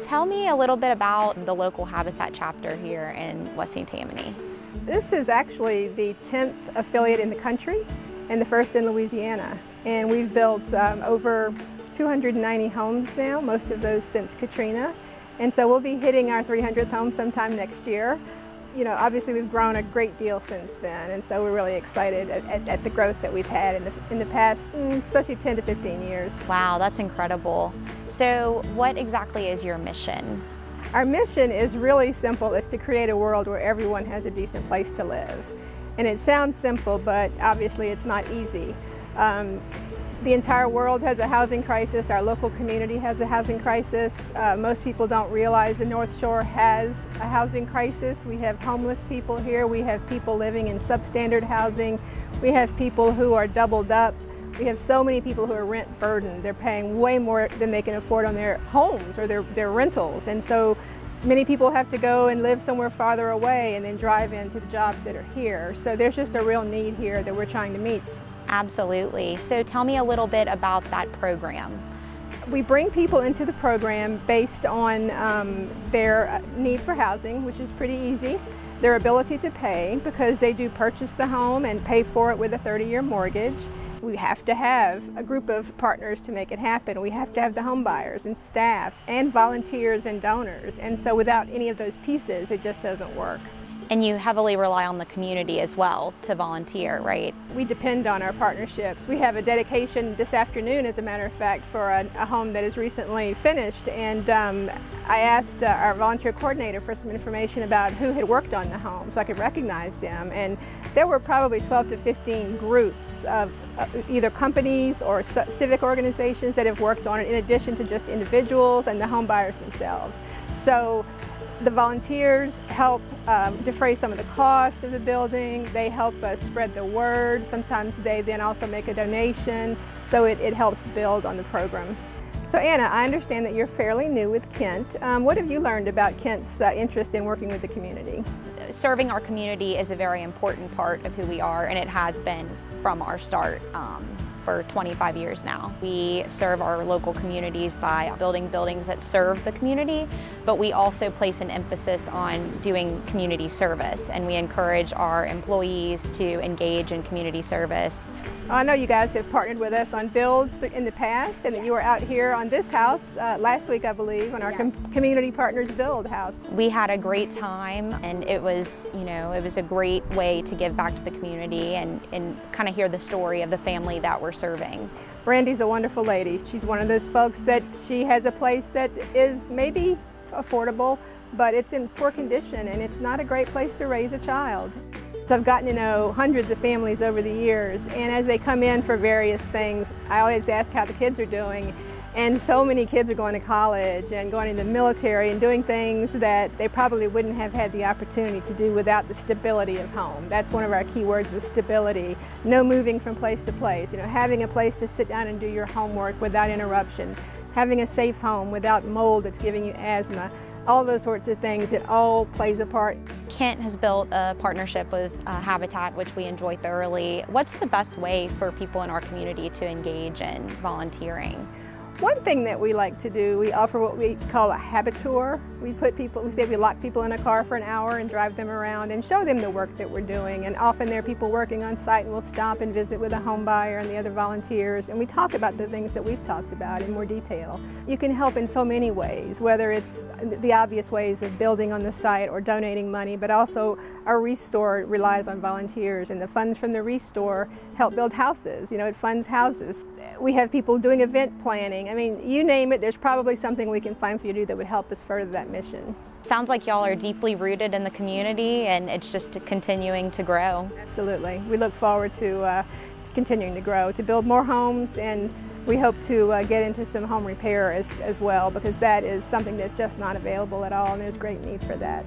Tell me a little bit about the local Habitat chapter here in West St. Tammany. This is actually the 10th affiliate in the country and the first in Louisiana. And we've built over 290 homes now, most of those since Katrina. And so we'll be hitting our 300th home sometime next year. You know, obviously we've grown a great deal since then, and so we're really excited at the growth that we've had in the past, especially 10 to 15 years. Wow, that's incredible. So what exactly is your mission? Our mission is really simple. It's to create a world where everyone has a decent place to live. And it sounds simple, but obviously it's not easy. The entire world has a housing crisis. Our local community has a housing crisis. Most people don't realize the North Shore has a housing crisis. We have homeless people here. We have people living in substandard housing. We have people who are doubled up. We have so many people who are rent burdened. They're paying way more than they can afford on their homes or their rentals. And so many people have to go and live somewhere farther away and then drive into the jobs that are here. So there's just a real need here that we're trying to meet. Absolutely. So tell me a little bit about that program. We bring people into the program based on their need for housing, which is pretty easy, their ability to pay, because they do purchase the home and pay for it with a 30-year mortgage. We have to have a group of partners to make it happen. We have to have the home buyers and staff and volunteers and donors. And so without any of those pieces, it just doesn't work. And you heavily rely on the community as well to volunteer, right? We depend on our partnerships. We have a dedication this afternoon, as a matter of fact, for a home that is recently finished. And I asked our volunteer coordinator for some information about who had worked on the home so I could recognize them. And there were probably 12 to 15 groups of either companies or civic organizations that have worked on it, in addition to just individuals and the home buyers themselves. So the volunteers help defray some of the cost of the building. They help us spread the word. Sometimes they then also make a donation, so it helps build on the program. So Anna, I understand that you're fairly new with Kent. What have you learned about Kent's interest in working with the community? Serving our community is a very important part of who we are, and it has been from our start. For 25 years now. We serve our local communities by building buildings that serve the community, but we also place an emphasis on doing community service, and we encourage our employees to engage in community service. I know you guys have partnered with us on builds in the past, and that you were out here on this house last week, I believe, on our Community Partners Build house. We had a great time, and it was, you know, it was a great way to give back to the community and kind of hear the story of the family that we're serving. Brandy's a wonderful lady. She's one of those folks that she has a place that is maybe affordable, but it's in poor condition, and it's not a great place to raise a child. So I've gotten to know hundreds of families over the years, and as they come in for various things, I always ask how the kids are doing. And so many kids are going to college and going into the military and doing things that they probably wouldn't have had the opportunity to do without the stability of home. That's one of our key words, is stability. No moving from place to place. You know, having a place to sit down and do your homework without interruption. Having a safe home without mold that's giving you asthma. All those sorts of things, it all plays a part. Kent has built a partnership with Habitat, which we enjoy thoroughly. What's the best way for people in our community to engage in volunteering? One thing that we like to do, we offer what we call a habitour. We say we lock people in a car for an hour and drive them around and show them the work that we're doing. And often there are people working on site, and we'll stop and visit with a home buyer and the other volunteers, and we talk about the things that we've talked about in more detail. You can help in so many ways, whether it's the obvious ways of building on the site or donating money, but also our Restore relies on volunteers, and the funds from the Restore help build houses. You know, it funds houses. We have people doing event planning. I mean, you name it, there's probably something we can find for you to do that would help us further that mission. Sounds like y'all are deeply rooted in the community, and it's just continuing to grow. Absolutely. We look forward to continuing to grow, to build more homes, and we hope to get into some home repair as well, because that is something that's just not available at all, and there's great need for that.